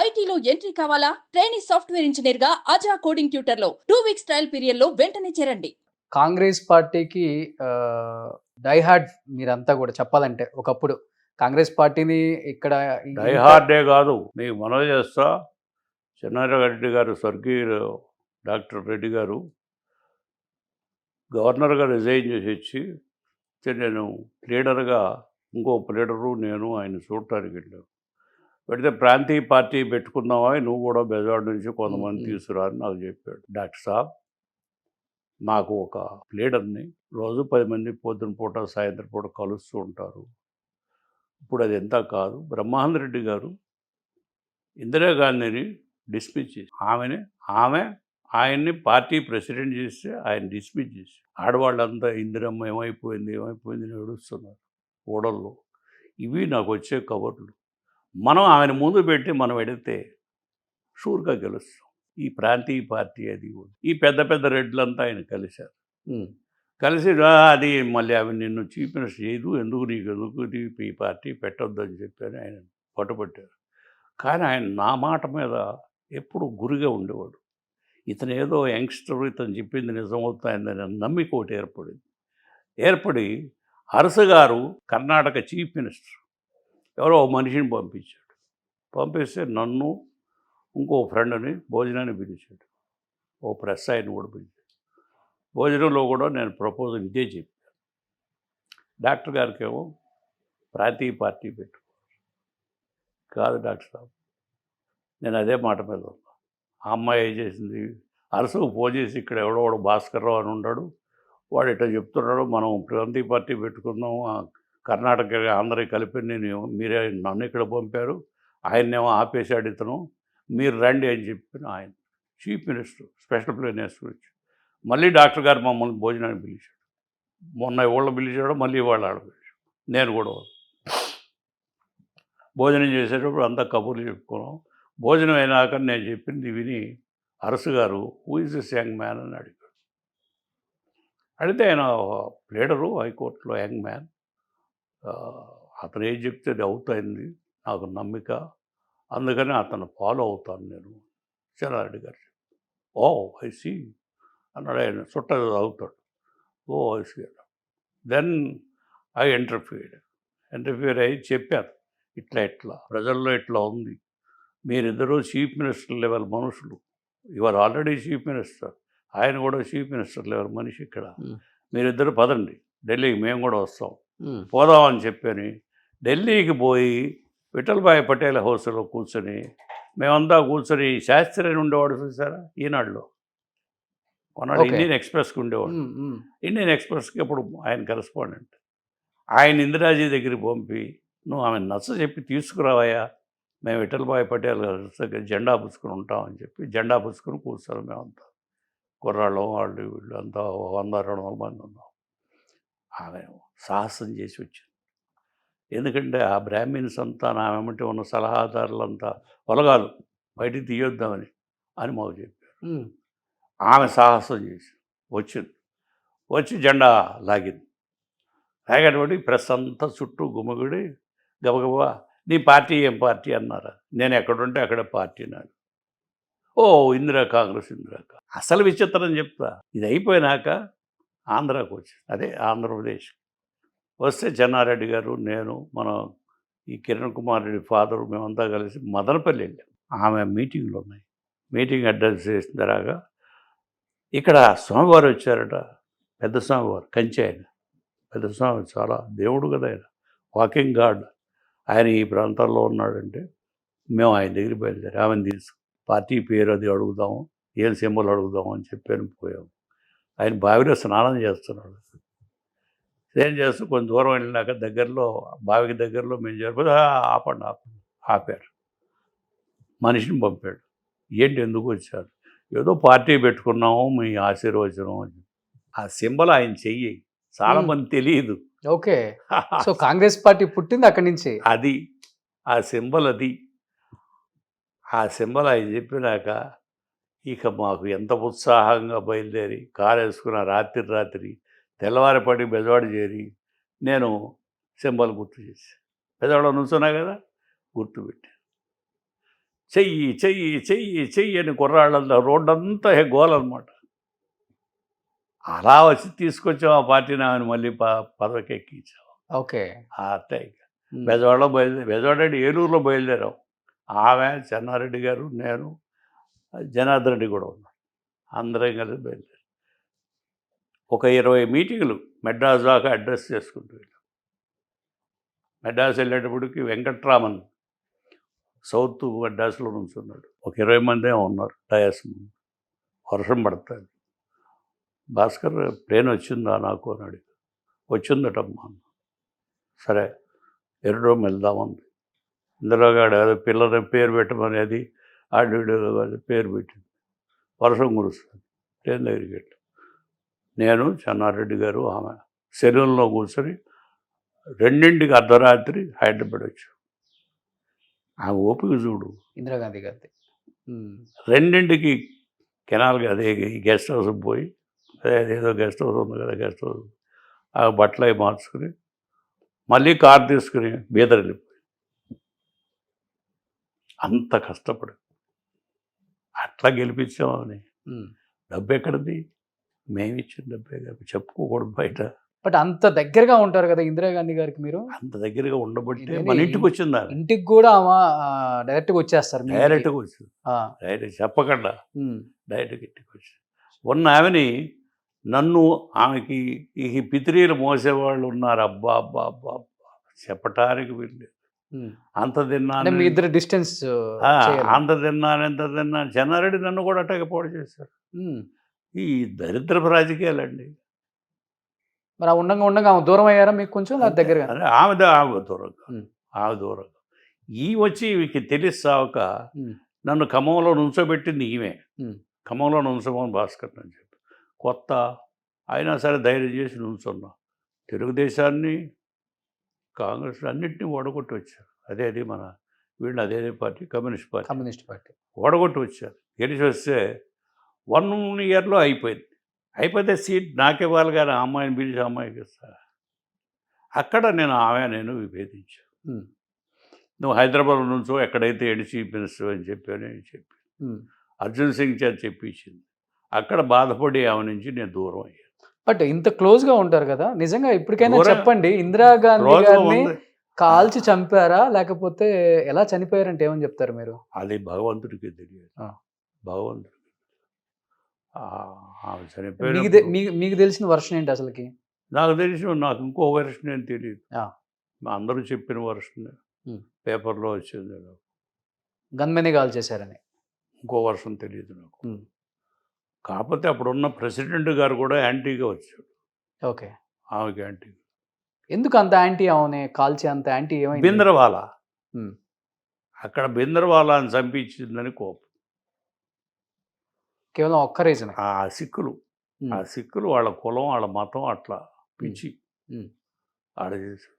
ఐటీలో ఎంట్రీ కావాలా? Trainee software engineer గా అజా కోడింగ్ ట్యూటర్ లో 2 వీక్స్ ట్రయల్ పీరియడ్ లో వెంటనే చేరండి. కాంగ్రెస్ పార్టీకి డై హార్డ్ మీరంతా కూడా చెప్పాలంటే ఒకప్పుడు కాంగ్రెస్ పార్టీని ఇక్కడ డై హార్డే కాదు, మీకు మనవి చేస్తా. చెన్నారెడ్డి గారు, స్వర్గీయులు డాక్టర్ రెడ్డి గారు గవర్నర్గా రిజైన్ చేసి వచ్చి నేను లీడర్గా ఇంకో లీడరు నేను ఆయన చూడటానికి వెళ్ళాను. పెడితే ప్రాంతీయ పార్టీ పెట్టుకున్నావా, నువ్వు కూడా బెజవాడ నుంచి కొంతమంది తీసుకురా అని నాకు చెప్పాడు. డాక్టర్ సాబ్, నాకు ఒక లీడర్ని రోజు 10 మంది పొద్దున పూట సాయంత్రం పూట కలుస్తూ ఉంటారు. ఇప్పుడు అది ఎంత కాదు. బ్రహ్మానంద రెడ్డి గారు ఇందిరాగాంధీని డిస్మిస్ చేసి ఆమె ఆయన్ని పార్టీ ప్రెసిడెంట్ చేస్తే ఆయన డిస్మిస్ చేసి ఆడవాళ్ళంతా ఇందిరమ్మ ఏమైపోయింది అని ఏడుస్తున్నారు ఓడల్లో. ఇవి నాకు వచ్చే కబుర్లు. మనం ఆయన ముందు పెట్టి మనం ఎడితే షూర్గా గెలుస్తాం. ఈ ప్రాంతీయ పార్టీ అది ఈ పెద్ద పెద్ద రెడ్లంతా ఆయన కలిశారు. కలిసి అది మళ్ళీ అవి నిన్ను చీఫ్ మినిస్టర్ చేయదు, ఎందుకు ఈ పార్టీ పెట్టొద్దు అని చెప్పని ఆయన పట్టుబట్టారు. కానీ ఆయన నా మాట మీద ఎప్పుడు గురిగా ఉండేవాడు. ఇతను ఏదో యంగ్స్టర్, ఇతను చెప్పింది నిజమవుతాయిందని నమ్మిక ఒకటి ఏర్పడి అరస గారు కర్ణాటక చీఫ్ మినిస్టర్ ఎవరో మనిషిని పంపిస్తే నన్ను ఇంకో ఫ్రెండ్ని భోజనాన్ని పిలిచాడు. ఓ ప్రెస్ ఆయన కూడా పిలిచాడు. భోజనంలో కూడా నేను ప్రపోజల్ ఇదే చెప్పాను. డాక్టర్ గారికి ఏమో ప్రాంతీయ పార్టీ పెట్టు కాదు డాక్టర్ సాబ్, నేను అదే మాట మీద ఉన్నా. ఆ అమ్మాయి ఏం చేసింది, అరసుకు ఫోన్ చేసి ఇక్కడ ఎవడో భాస్కర్రావు అని ఉన్నాడు, వాడు ఇట్లా చెప్తున్నాడు, మనం ప్రాంతీయ పార్టీ పెట్టుకున్నాము, కర్ణాటక ఆంధ్రకి కలిపి మీరే నన్ను ఇక్కడ పంపారు, ఆయన్నేమో ఆపేశాడు ఇతను, మీరు రండి అని చెప్పిన ఆయన చీఫ్ మినిస్టర్ స్పెషల్ ప్లేనర్స్ గురించి. మళ్ళీ డాక్టర్ గారు మమ్మల్ని భోజనానికి పిలిచాడు. మొన్న ఎవళ్ళు పిలిచాడో మళ్ళీ వాళ్ళు ఆడ పిలిచాడు. నేను కూడా భోజనం చేసేటప్పుడు అంతా కబుర్లు చెప్పుకున్నాం. భోజనం అయినాక నేను చెప్పింది విని అరసు గారు who is this young man అని అడిగాడు. అడిగితే ఆయన లీడరు హైకోర్టులో యంగ్ మ్యాన్, అతను ఏం చెప్తే అది అవుతాయింది, నాకు నమ్మిక, అందుకని అతను ఫాలో అవుతాను నేను. చెన్నారెడ్డి గారు ఓ ఐ సీ అన్నాడు. ఆయన చుట్ట అవుతాడు. ఓ ఐ సీ అన్నాడు. దెన్ ఐ ఇంటర్ఫియర్ అయ్యి చెప్పాను, ఇట్లా ప్రజల్లో ఇట్లా ఉంది, మీరిద్దరూ చీఫ్ మినిస్టర్ లెవెల్ మనుషులు, ఇవాళ ఆల్రెడీ చీఫ్ మినిస్టర్, ఆయన కూడా చీఫ్ మినిస్టర్ లెవెల్ మనిషి, ఇక్కడ మీరిద్దరు పదండి ఢిల్లీకి, మేము కూడా వస్తాం, పోదామని చెప్పని ఢిల్లీకి పోయి విఠల్భాయ్ పటేల్ హౌస్లో కూర్చొని మేమంతా కూర్చొని, శాస్త్రి అని ఉండేవాడు చూసారా ఈనాడులో, కొన్నాడు ఇండియన్ ఎక్స్ప్రెస్కి ఉండేవాడు. ఇండియన్ ఎక్స్ప్రెస్కి అప్పుడు ఆయన కరెస్పాండెంట్. ఆయన ఇందిరాజీ దగ్గరికి పంపి, నువ్వు ఆమె నచ్చ చెప్పి తీసుకురావయ్యా, మేము విఠల్భాయ్ పటేల్ దగ్గర జెండా పుచ్చుకొని ఉంటామని చెప్పి జెండా పుచ్చుకొని కూర్చొని మేమంతా కుర్రాళ్ళం, వాళ్ళు వీళ్ళు అంతా 100-200 మంది ఉన్నాం. ఆమె సాహసం చేసి వచ్చింది. ఎందుకంటే ఆ బ్రాహ్మిన్స్ అంతా నా వెంబటి ఉన్న సలహాదారులంతా పొలగాలు బయటికి తీయొద్దామని అని మాకు చెప్పారు. ఆమె సాహసం చేసి వచ్చి జెండా లాగేటువంటి ప్రెస్ అంతా చుట్టూ గుమ్మగుడి గబగబా నీ పార్టీ ఏం పార్టీ అన్నారు. నేను ఎక్కడుంటే అక్కడ పార్టీ అన్నాడు. ఓ కాంగ్రెస్. అసలు విచిత్రం చెప్తా, ఇది అయిపోయినాక ఆంధ్రాకు వచ్చింది, అదే ఆంధ్రప్రదేశ్ వస్తే చెన్నారెడ్డి గారు, నేను, మన ఈ కిరణ్ కుమార్ రెడ్డి ఫాదరు, మేమంతా కలిసి మదనపల్లి వెళ్ళాం. ఆమె మీటింగ్లు ఉన్నాయి. మీటింగ్ అడ్రస్ చేసిన తర్వాత ఇక్కడ స్వామివారు వచ్చారట, పెద్ద స్వామివారు, కంచి ఆయన పెద్ద స్వామి, చాలా దేవుడు కదా ఆయన, వాకింగ్ గాడ్. ఆయన ఈ ప్రాంతాల్లో ఉన్నాడంటే మేము ఆయన దగ్గర బయలుదేరి ఆమెను తీసుకు పార్టీ పేరు అది అడుగుదాము, ఏం సింబల్ అడుగుదాము అని చెప్పాను. పోయాము. ఆయన బావిలో స్నానం చేస్తున్నాడు. ఏం చేస్తూ కొంచెం దూరం వెళ్ళినాక బావికి దగ్గరలో మేము జరిపోతే ఆపారు. మనిషిని పంపాడు. ఏంటి ఎందుకు వచ్చారు? ఏదో పార్టీ పెట్టుకున్నాము, మీ ఆశీర్వచనం అని. ఆ సింబల్ ఆయన చెయ్యి చాలా మంది తెలియదు. ఓకే, సో కాంగ్రెస్ పార్టీ పుట్టింది అక్కడి నుంచి. అది ఆ సింబల్ ఆ సింబల్ ఆయన చెప్పినాక ఇక మాకు ఎంత ఉత్సాహంగా బయలుదేరి కారు వేసుకున్న రాత్రి తెల్లవారిపాటి బెజవాడ చేరి నేను సింబల్ గుర్తు చేసి బెజవాడ నుంచున్నా కదా గుర్తుపెట్టి చెయ్యి చెయ్యి చెయ్యి చెయ్యి అని కుర్రాళ్ళంతా రోడ్డంతా గోలన్నమాట. అలా వచ్చి తీసుకొచ్చాం ఆ పార్టీని, ఆమెను మళ్ళీ పదవికి ఎక్కించాం. ఓకే. అట్టే ఇక బెజవాడలో బెజవాడ అంటే ఏలూరులో బయలుదేరాం. ఆమె, చెన్నారెడ్డి గారు, నేను, జనార్దన్ రెడ్డి కూడా ఉన్నాం. అందరం కలిసి బయలుదేరాం. ఒక 20 మీటింగులు మెడ్రాస్ దాకా అడ్రస్ చేసుకుంటూ వెళ్ళాం. మెడ్రాస్ వెళ్ళేటప్పటికి వెంకట్రామన్ సౌత్ మెడ్రాస్లో నుంచున్నాడు. ఒక 20 మంది ఉన్నారు డయాస్ ముందు. వర్షం పడుతుంది. భాస్కర్ ప్లేన్ వచ్చిందా నాకు అని అడిగి, వచ్చిందటమ్మా. సరే ఎర్రడోమ్ వెళ్దామంది. ఇందులోగాడు ఏదో పిల్లల పేరు పెట్టమనేది ఆడు పేరు పెట్టింది. వర్షం కురుస్తుంది. ట్రైన్ దగ్గరికి వెళ్ళి నేను, చెన్నారెడ్డి గారు, ఆమె సెలూన్లో కూర్చొని 2ంటికి అర్ధరాత్రి హైదరాబాద్ వచ్చాం. ఆమె ఓపిక చూడు. ఇందిరాగాంధీ గారిది. 2ంటికి కెనాల్కి అదే గెస్ట్ హౌస్కి పోయి, ఏదో గెస్ట్ హౌస్ ఉంది కదా, గెస్ట్ హౌస్ ఆ బట్టలు అవి మార్చుకుని మళ్ళీ కారు తీసుకుని బీదర్ వెళ్ళిపోయి అంత కష్టపడి అట్లా గెలిపించామని. డబ్బు ఎక్కడిది? మేము ఇచ్చిన డబ్బే కదా, చెప్పుకోకూడదు బయట. బట్ అంత దగ్గరగా ఉంటారు కదా ఇందిరాగాంధీ గారికి మీరు. అంత దగ్గరగా ఉండబట్టే మన ఇంటికి వచ్చింది. ఇంటికి కూడా డైరెక్ట్గా వచ్చేస్తారు. డైరెక్ట్గా వచ్చింది. డైరెక్ట్ చెప్పకుండా డైరెక్ట్గా ఇంటికి వచ్చింది. ఉన్న ఆమెని నన్ను, ఆమెకి ఈ పితిరీలు మోసేవాళ్ళు ఉన్నారు. అబ్బా అబ్బా అబ్బా అబ్బా చెప్పటానికి వీళ్ళు. అంత తిన్నాను, మీ ఇద్దరు డిస్టెన్స్ అంత తిన్నాను, ఎంత తిన్నాను. చెన్నారెడ్డి నన్ను కూడా అట్టగా పోటీ చేశారు. ఈ దరిద్రపు రాజకీయాలండి. మరి ఉండగా ఆమె దూరం అయ్యారా మీకు కొంచెం దగ్గరగా? ఆమె దూరంగా ఈ వచ్చి ఈమెకి తెలిసాక నన్ను ఖమ్మంలో నుంచోబెట్టింది ఈమె. ఖమ్మంలో నుంచోమని భాస్కర్ అని చెప్పి కొత్త అయినా సరే ధైర్యం చేసి నుంచున్నా. తెలుగుదేశాన్ని, కాంగ్రెస్ అన్నింటినీ ఓడగొట్టి వచ్చారు. అదే మన వీళ్ళు అదే పార్టీ, కమ్యూనిస్ట్ పార్టీ ఓడగొట్టి వచ్చారు. గెలిచి వస్తే 1 ఇయర్లో అయిపోయింది. అయిపోతే సీట్ నాకివ్వాలి కానీ ఆ అమ్మాయిని పిలిచి అమ్మాయికి ఇస్తా. అక్కడ నేను విభేదించాను. నువ్వు హైదరాబాద్ నుంచో ఎక్కడైతే చీఫ్ మినిస్టర్ అని చెప్పి అర్జున్ సింగ్ చేత చెప్పించింది. అక్కడ బాధపడి ఆమె నుంచి నేను దూరం అయ్యాను. బట్ ఇంత క్లోజ్గా ఉంటారు కదా, నిజంగా ఇప్పటికైనా చెప్పండి, ఇందిరాగాంధీ గారిని కాల్చి చంపారా లేకపోతే ఎలా చనిపోయారంటే ఏమని చెప్తారు మీరు? అది భగవంతుడికి తెలియదు. భగవంతుడికి చనిపోయి మీకు తెలిసిన వర్షన్ ఏంటి అసలుకి? నాకు ఇంకో వర్షన్ ఏం తెలియదు. అందరూ చెప్పిన వర్షన్ పేపర్లో వచ్చింది. గన్మెనే కాల్ చేశారని ఇంకో వర్షన్ తెలియదు నాకు. కాకపోతే అప్పుడున్న ప్రెసిడెంట్ గారు కూడా యాంటీగా వచ్చాడు. ఓకే. ఆమెకి యాంటీ. ఎందుకు అంత యాంటీ? అవునే కాల్చి అంత యాంటీ ఏమైంది? బింద్రవాలా అక్కడ బింద్రవాలాని చంపించిందని కోపం. కేవలం ఒక్క రీజన్. ఆ సిక్కులు వాళ్ళ కులం, వాళ్ళ మతం అట్లా పిచ్చి ఆడ చేశారు.